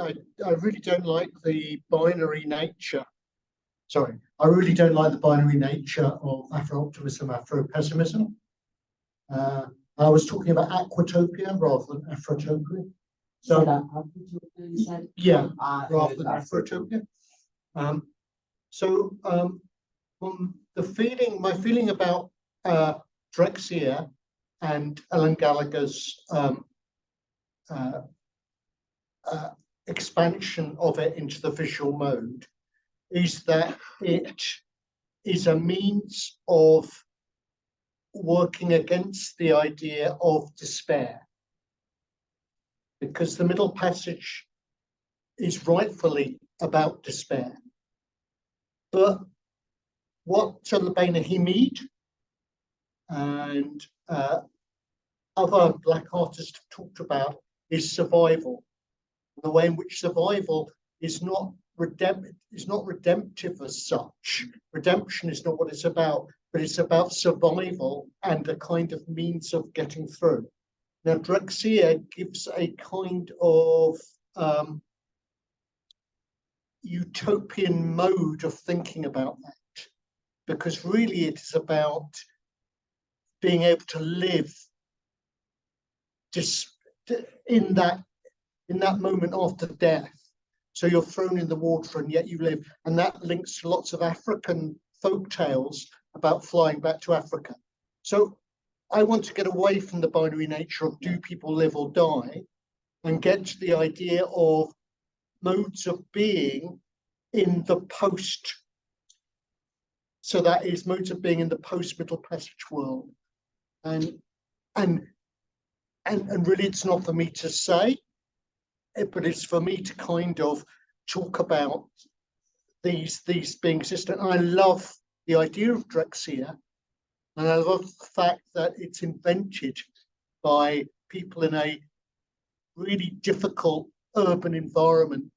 I really don't like the binary nature. Sorry, I really don't like the binary nature of Afro-optimism, Afro-pessimism. I was talking about aquatopia rather than Afrotopia. So, yeah, rather than Afrotopia. My feeling about Drexciya and Ellen Gallagher's expansion of it into the visual mode is that it is a means of working against the idea of despair, because the middle passage is rightfully about despair. But what Banerjee and other Black artists have talked about is survival. The way in which survival is not redemptive as such. Redemption is not what it's about, but it's about survival and a kind of means of getting through. Now, Drexciya gives a kind of utopian mode of thinking about that, because really it is about being able to live just in that moment after death. So you're thrown in the water and yet you live, and that links to lots of African folk tales about flying back to Africa. So I want to get away from the binary nature of do people live or die and get to the idea of modes of being in the post. So that is modes of being in the post-middle passage world. And really it's not for me to say, but it's for me to kind of talk about these being existent. I love the idea of Drexciya, and I love the fact that it's invented by people in a really difficult urban environment,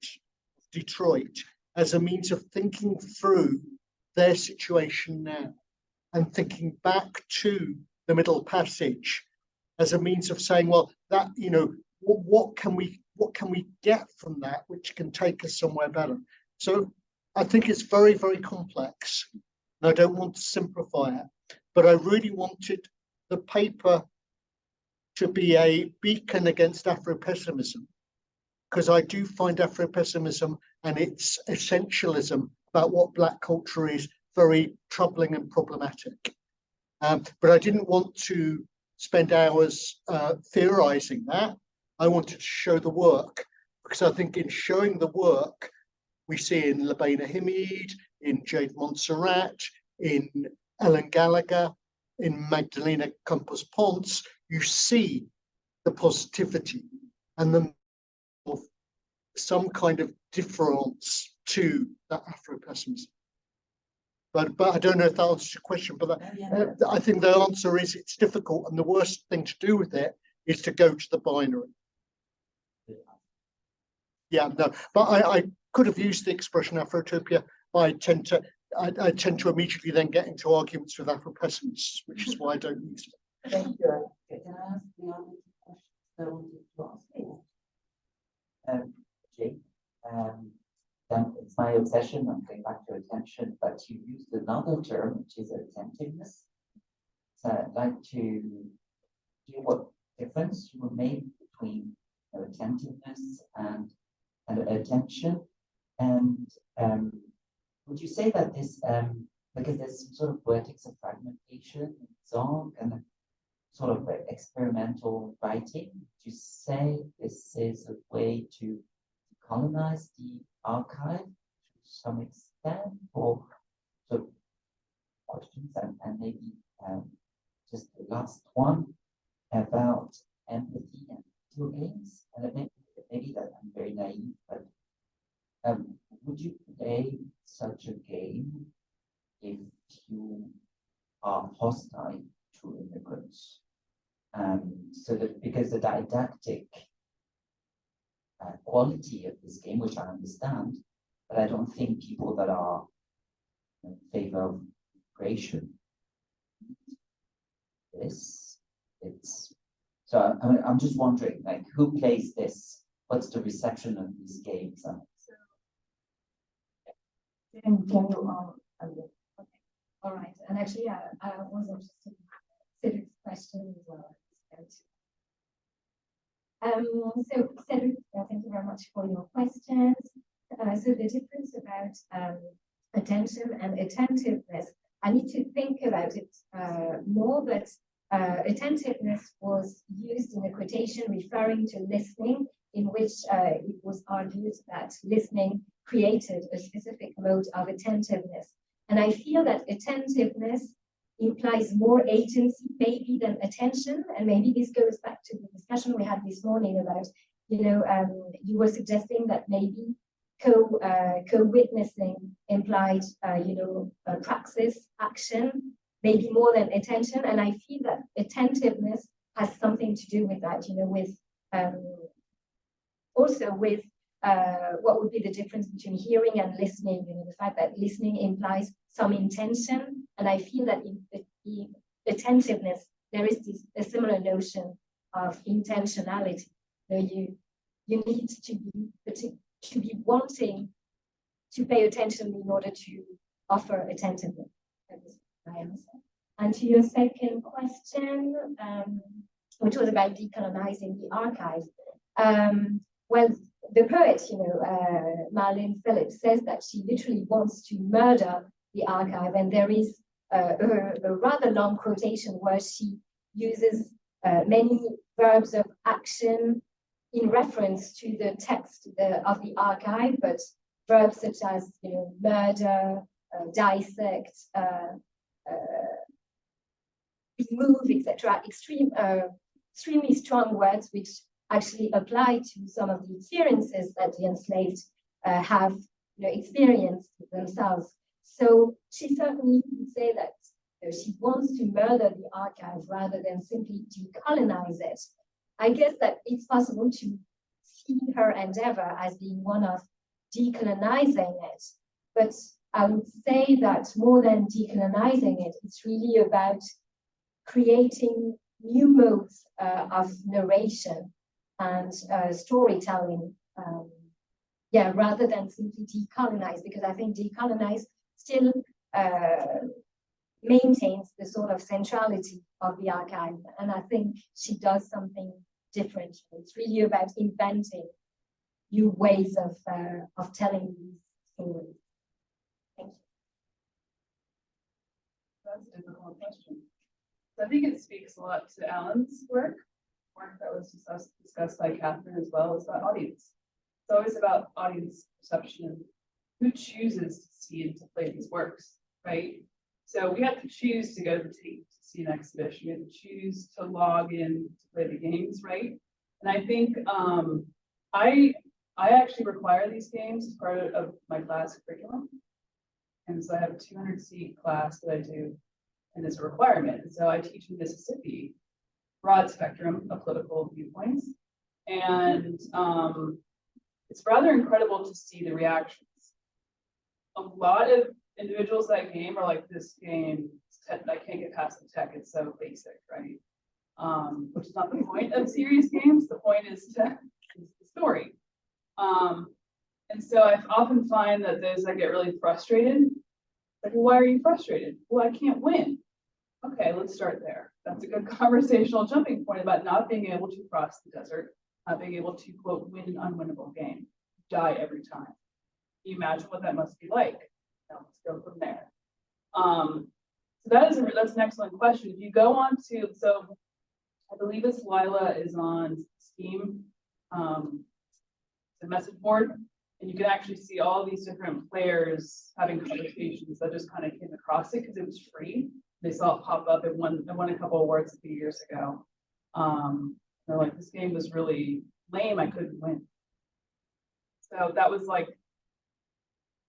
Detroit, as a means of thinking through their situation now and thinking back to the middle passage as a means of saying, well, that, you know, what can we get from that which can take us somewhere better? So I think it's very, very complex. And I don't want to simplify it, but I really wanted the paper to be a beacon against Afro-pessimism, because I do find Afro-pessimism and its essentialism about what Black culture is very troubling and problematic. But I didn't want to spend hours theorizing that. I wanted to show the work, because I think in showing the work, we see in Banerjee, in Jade Montserrat, in Ellen Gallagher, in Magdalena Campos Ponce, you see the positivity and the of some kind of difference to that Afro-pessimism. But I don't know if that answers your question, but I think the answer is it's difficult, and the worst thing to do with it is to go to the binary. Yeah, no, but I could have used the expression Afrotopia. I tend to immediately then get into arguments with Afro-pessimists, which is why I don't use it. Thank you. Can I ask the other questions I wanted to ask? Jake, it's my obsession. I'm going back to attention, but you used another term, which is attentiveness. So I'd like to see what difference you made between attentiveness and attention. And would you say that this, because there's some sort of poetics of fragmentation in song and sort of experimental writing, would you say this is a way to colonize the archive to some extent, or sort of questions? And maybe just the last one about empathy and video games, and maybe that I'm very naive, but would you play such a game if you are hostile to immigrants? So that because the didactic quality of this game, which I understand, but I don't think people that are in favor of immigration, it's so I'm just wondering, like, who plays this what's the reception of these games? Can you okay. All right. And actually, I was interested in Cedric's question as well. So Cedric, thank you very much for your questions. So the difference about attention and attentiveness, I need to think about it more, but attentiveness was used in a quotation referring to listening, in which it was argued that listening created a specific mode of attentiveness. And I feel that attentiveness implies more agency maybe than attention. And maybe this goes back to the discussion we had this morning about, you were suggesting that maybe co-witnessing implied, praxis, action, maybe more than attention. And I feel that attentiveness has something to do with that, with also with what would be the difference between hearing and listening, the fact that listening implies some intention. And I feel that in the attentiveness, there is a similar notion of intentionality. You need to be wanting to pay attention in order to offer attentiveness. That is my answer. And to your second question, which was about decolonizing the archive. Well, the poet, Marlene Phillips, says that she literally wants to murder the archive, and there is a rather long quotation where she uses many verbs of action in reference to the text of the archive, but verbs such as murder, dissect, remove, etc. Extremely strong words which actually apply to some of the experiences that the enslaved have experienced themselves. So she certainly would say that she wants to murder the archive rather than simply decolonize it. I guess that it's possible to see her endeavor as being one of decolonizing it, but I would say that more than decolonizing it, it's really about creating new modes of narration and storytelling, rather than simply decolonize, because I think decolonize still maintains the sort of centrality of the archive, and I think she does something different. It's really about inventing new ways of telling these stories. Thank you. That's a difficult question. So I think it speaks a lot to Alan's work that was discussed by Catherine as well, as about audience. It's always about audience perception. Who chooses to see and to play these works, right? So we have to choose to go to the tape to see an exhibition. We have to choose to log in to play the games, right? And I think I actually require these games as part of my class curriculum. And so I have a 200-seat class that I do, and it's a requirement. And so I teach in Mississippi, broad spectrum of political viewpoints. And it's rather incredible to see the reactions. A lot of individuals that game are like, this game, I can't get past the tech, it's so basic, right? Which is not the point of serious games. The point is the story. And so I often find that those that get really frustrated, like, well, why are you frustrated? Well, I can't win. Okay, let's start there. That's a good conversational jumping point about not being able to cross the desert, not being able to, quote, win an unwinnable game, die every time. Can you imagine what that must be like? Now let's go from there. So that's an excellent question. If you go on to, so I believe it's Lila is on Steam, the message board, and you can actually see all these different players having conversations. I just kind of came across it because it was free. They saw it pop up. It won a couple awards a few years ago. They're like, this game was really lame. I couldn't win. So that was like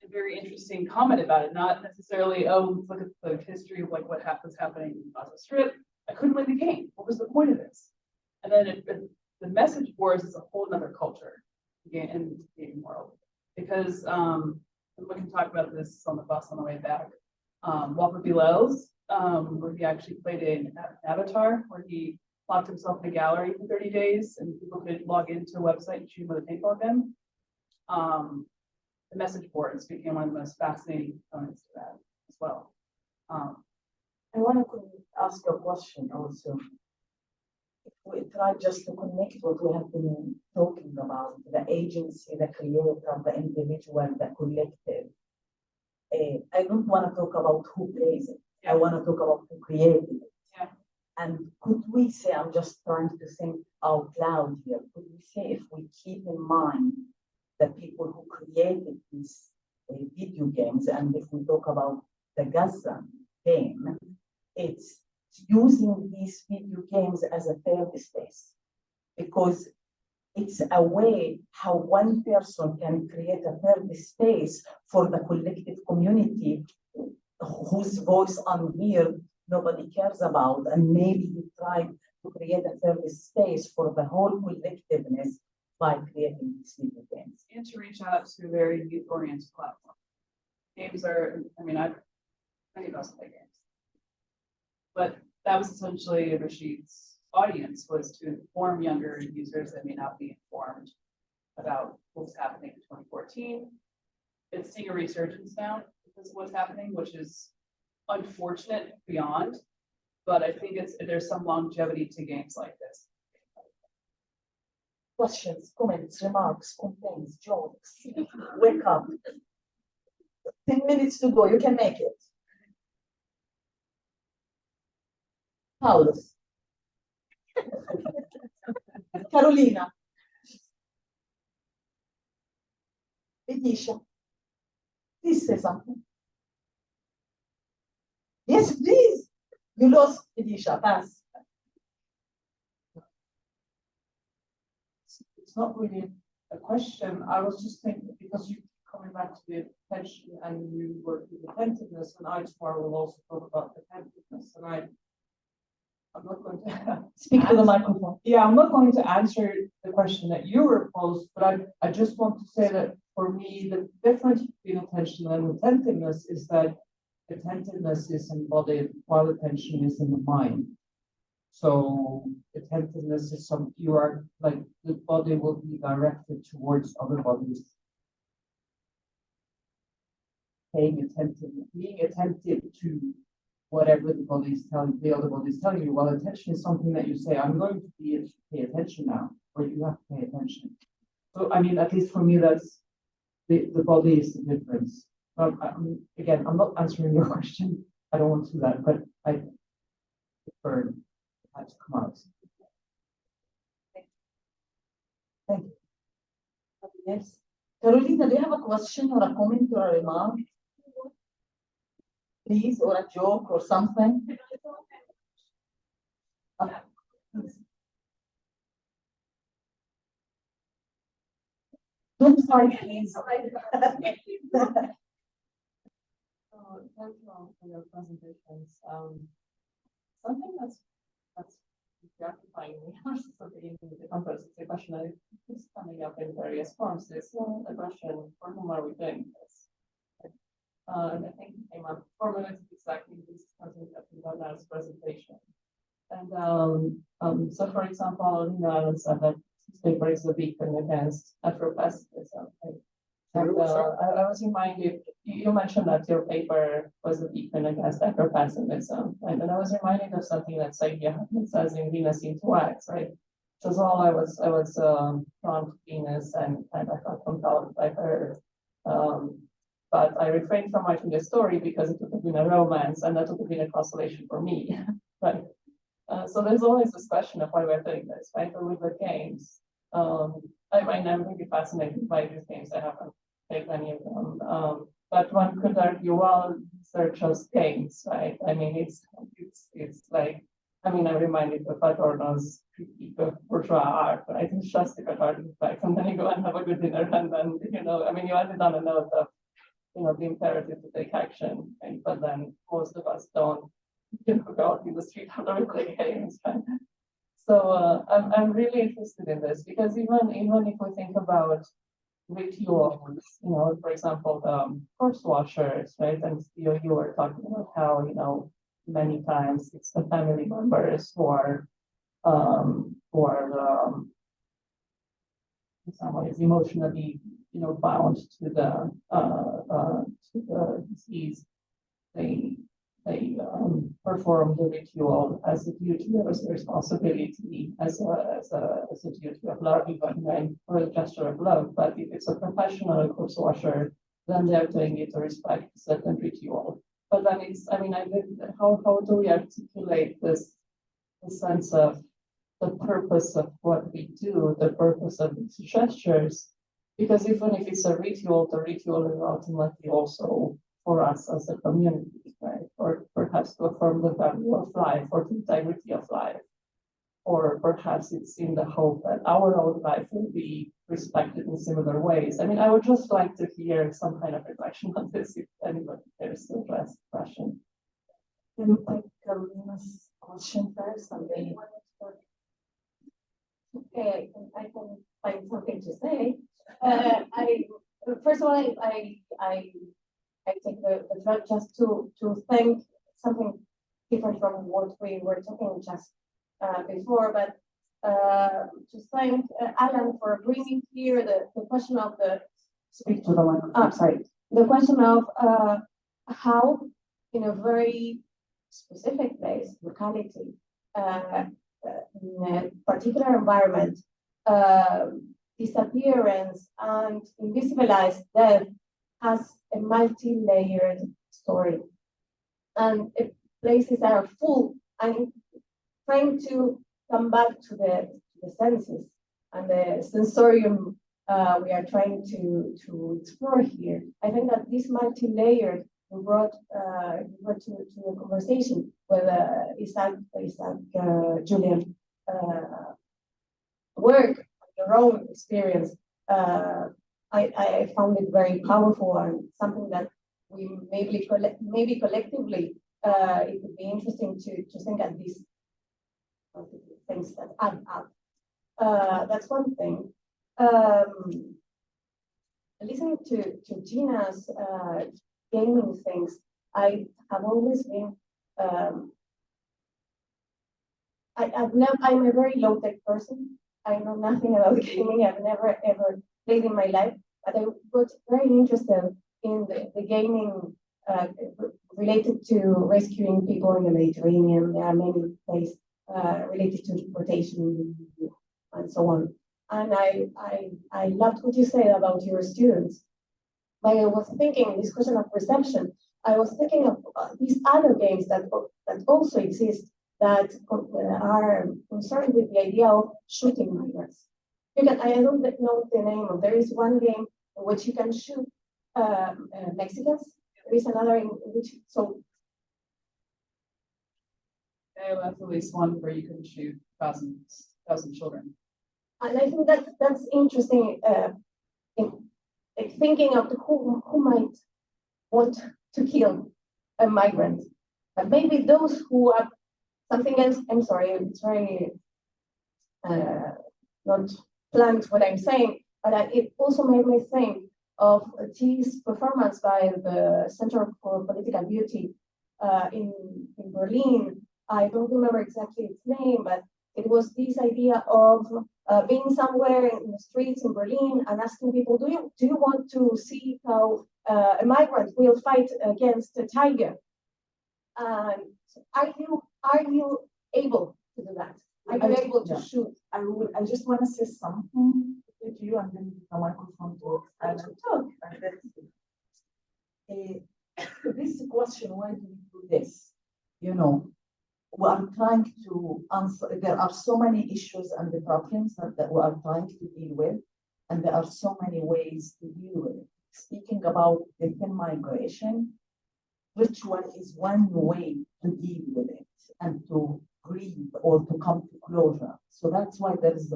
a very interesting comment about it. Not necessarily, oh, let's look at the history of like what was happening in Gaza Strip. I couldn't win the game. What was the point of this? And then the message boards is a whole other culture in the gaming world, because we can talk about this on the bus on the way back. Walker Bilal's, where he actually played an avatar, where he locked himself in a gallery for 30 days, and people could log into a website and choose where the paintball gun. The message boards became one of the most fascinating components to that as well. I want to ask a question also. If we try just to connect what we have been talking about, the agency, the creator, the individual, the collective. I don't want to talk about who plays it. I want to talk about who created it. Yeah. And could we say, I'm just trying to think out loud here, could we say if we keep in mind the people who created these video games, and if we talk about the Gaza game, it's using these video games as a third space, because it's a way how one person can create a third space for the collective community whose voice unheard nobody cares about, and maybe you try to create a third space for the whole collectiveness by creating these video games. And to reach out to a very youth-oriented platform. Games are, I mean, many of us play games. But that was essentially Rashid's audience, was to inform younger users that may not be informed about what was happening in 2014. It's seeing a resurgence now because of what's happening, which is unfortunate beyond, but I think there's some longevity to games like this. Questions, comments, remarks, complaints, jokes. Wake up. 10 minutes to go, you can make it. Paulus. Carolina. Bidisha. Please say something. Yes, please. You lost, Bidisha. Pass. It's not really a question. I was just thinking, because you keep coming back to the attention and you work with attentiveness, and I tomorrow will also talk about attentiveness. And I'm not going to Speak to the microphone. Yeah, I'm not going to answer the question that you were posed, but I just want to say that for me, the difference between attention and attentiveness is that attentiveness is embodied while attention is in the mind. So attentiveness is you are like, the body will be directed towards other bodies. Being attentive to whatever the body is telling, the other body is telling you. While attention is something that you say, I'm going to pay attention now, or you have to pay attention. So I mean, at least for me, that's the body is the difference. Again, I'm not answering your question. I don't want to do that, but I prefer that to come out. Thank you. Yes. Carolina, do you have a question or a comment or a remark? Please, or a joke or something? Don't fight, please. Thank you for your presentations. Something that's preoccupying me, something in the conference, it's a question that is coming up in various forms. Is a question: for whom are we doing this? And I think it came up formulated exactly this something that we got last presentation. And so, for example, Nina said that this paper is a beacon against Afro-pessimism. And I was reminded, you mentioned that your paper was a beacon against Afro-pessimism, right? And I was reminded of something that Saidia says in Venus into Wax, right? Which was all I was drawn to Venus and I felt compelled by her. But I refrained from writing the story because it would have been a romance, and that would have been a consolation for me, right? So there's always this question of why we're doing this, right? Or with the games. I mean, I'm really fascinated by these games. I haven't played any of them. But one could argue, well, these are just games, right? I mean, it's like, I mean, I'm reminded of Adorno's critique of bourgeois art, but I think it's just a art effect. And then you go and have a good dinner, and then, I mean, you ended on a note of, the imperative to take action, right? But then most of us don't, go out in the street and play games. Right? So I'm really interested in this because even if we think about rituals, for example, the horse washers, right? And you were talking about how, many times it's the family members who are who are in some ways emotionally, bound to the disease. They perform the ritual as a duty, as a responsibility, as a duty of love, even or a gesture of love. But if it's a professional course washer, then they're doing it to respect a certain ritual. But then how do we articulate this the sense of the purpose of what we do, the purpose of these gestures? Because even if it's a ritual, the ritual is ultimately also for us as a community, right? Or perhaps to affirm the value of life or the integrity of life. Or perhaps it's in the hope that our own life will be respected in similar ways. I would just like to hear some kind of reflection on this, if anybody cares to address the question. Can you take Carolina's question first and then? Okay, I can find something to say. First of all, I take the threat just to thank something different from what we were talking just before, but to thank Alan for bringing here the question of the Speak to the one. sorry, the question of how in a very specific place, locality, in a particular environment, disappearance and invisibilized death has a multi-layered story. And places that are full and trying to come back to the senses and the sensorium we are trying to explore here. I think that this multi-layered brought to the conversation with Isaac Julian work, your own experience. I found it very powerful and something that we maybe collectively it would be interesting to think at these things that add up. That's one thing. Listening to Gina's gaming things, I have always been. I'm a very low-tech person. I know nothing about gaming. I've never ever played in my life, but I got very interested in the gaming related to rescuing people in the Mediterranean. There are many places related to deportation and so on. And I loved what you said about your students. But I was thinking this question of perception. I was thinking of these other games that also exist that are concerned with the idea of shooting migrants. Because I don't know the name of. There is one game in which you can shoot Mexicans. There is another in which AOF released one where you can shoot thousand children. And I think that's interesting. In thinking of who might want to kill a migrant, but maybe those who are something else. I'm sorry, it's very not planned what I'm saying, but it also made me think of this performance by the Center for Political Beauty in Berlin. I don't remember exactly its name, but it was this idea of being somewhere in the streets in Berlin and asking people, do you want to see how a migrant will fight against a tiger? And are you able to do that? Are you able to shoot? I just want to say something with you and then the microphone to this question, why do we do this? We are trying to answer. There are so many issues and the problems that we are trying to deal with, and there are so many ways to deal with it. Speaking about the migration, ritual is one way to deal with it and to grieve or to come to closure. So that's why there is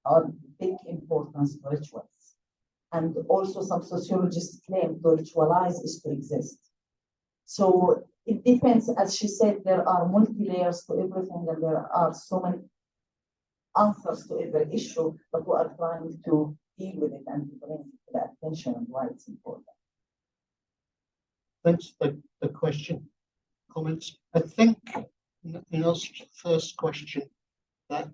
a big importance to rituals. And also some sociologists claim to ritualize is to exist. So it depends, as she said, there are multi-layers to everything and there are so many answers to every issue, but we are trying to deal with it and bring the attention and why it's important. Thanks for the question, comments. I think in answer to the first question, that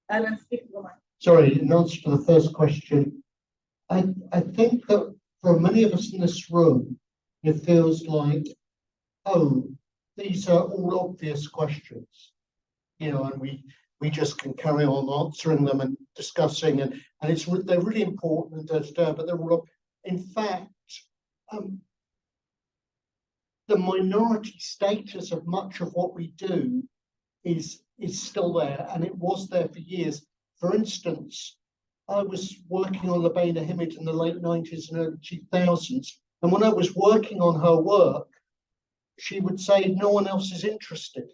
Alan, speak to the mic. Sorry, in answer to the first question, I think that for many of us in this room, it feels like, oh, these are all obvious questions, and we just can carry on answering them and discussing, and they're really important, but they're all, in fact, the minority status of much of what we do is still there, and it was there for years. For instance, I was working on Labena Himid in the late 90s and early 2000s, and when I was working on her work, she would say no one else is interested.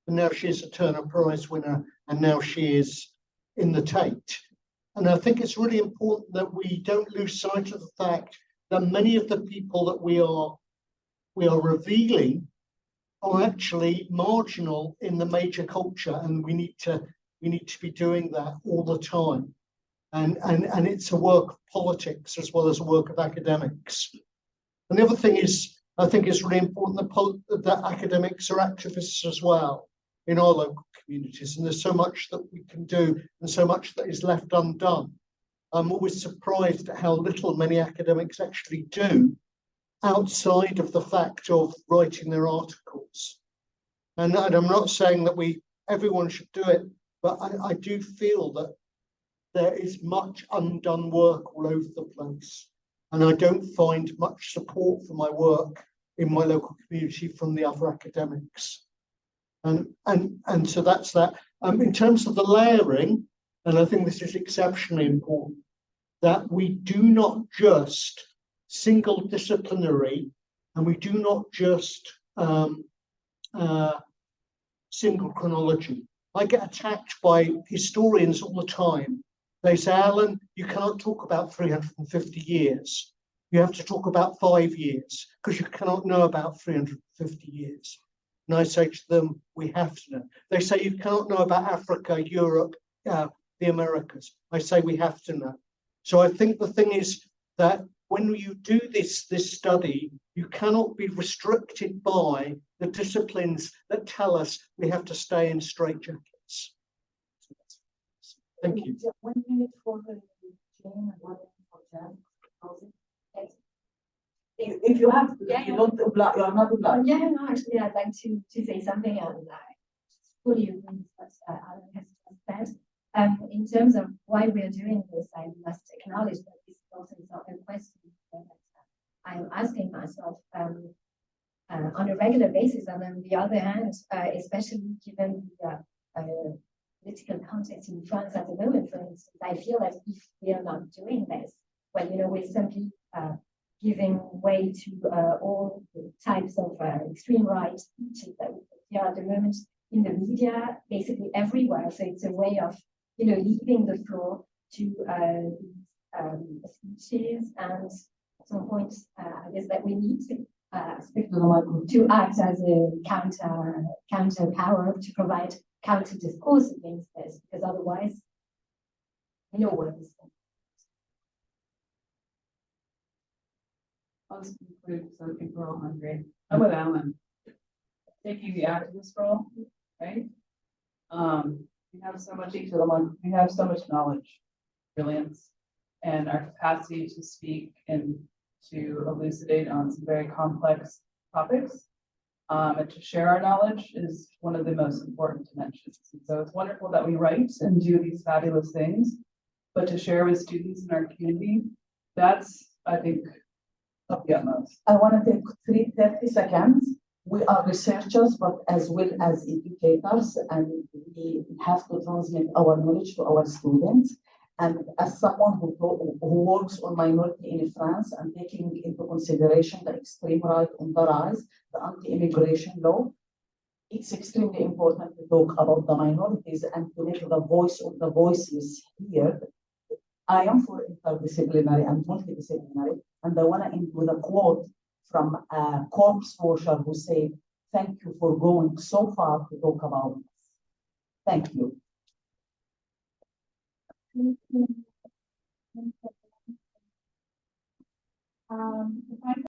And now she is a Turner Prize winner, and now she is in the Tate. And I think it's really important that we don't lose sight of the fact that many of the people that we are revealing are actually marginal in the major culture, and we need to be doing that all the time. And it's a work of politics as well as a work of academics. And the other thing is, I think it's really important that academics are activists as well in our local communities. And there's so much that we can do and so much that is left undone. I'm always surprised at how little many academics actually do outside of the fact of writing their articles. And I'm not saying that everyone should do it, but I do feel that there is much undone work all over the place. And I don't find much support for my work in my local community from the other academics. And so that's that. In terms of the layering, and I think this is exceptionally important, that we do not just single disciplinary, and we do not just single chronology. I get attacked by historians all the time. They say, Alan, you cannot talk about 350 years. You have to talk about 5 years because you cannot know about 350 years. And I say to them, we have to know. They say you cannot know about Africa, Europe, the Americas. I say we have to know. So I think the thing is that when you do this study, you cannot be restricted by the disciplines that tell us we have to stay in straitjackets. Thank you. 1 minute for Jane and 1 minute for Jan. If you have, you don't oblige, you are not obliged. Yeah, no, actually, I'd like to say something, and I fully agree with what Alan has just said. In terms of why we are doing this, I must acknowledge that this also is not a question that I'm asking myself on a regular basis. And on the other hand, especially given the political context in France at the moment, for instance, I feel that if we are not doing this, well, we're simply giving way to all the types of extreme right speeches that we hear at the moment in the media, basically everywhere. So it's a way of, leaving the floor to speeches, and at some point, I guess that we need to act as a counter power to provide counter discourse against this, because otherwise, no one is. I'll just conclude so I think we're all hungry. I'm with Alan. Taking the activist role, right? We have so much we have so much knowledge, brilliance, and our capacity to speak and to elucidate on some very complex topics. And to share our knowledge is one of the most important dimensions. And so it's wonderful that we write and do these fabulous things, but to share with students in our community, that's, I think, of the utmost. I want to take 30 seconds. We are researchers, but as well as educators, and we have to transmit our knowledge to our students. And as someone who works on minority in France and taking into consideration the extreme right on the rise, the anti-immigration law, it's extremely important to talk about the minorities and to make the voice of the voiceless heard. I am for interdisciplinary and multidisciplinary, and I want to end with a quote from a corpse washer who said, "Thank you for going so far to talk about this." Thank you. If I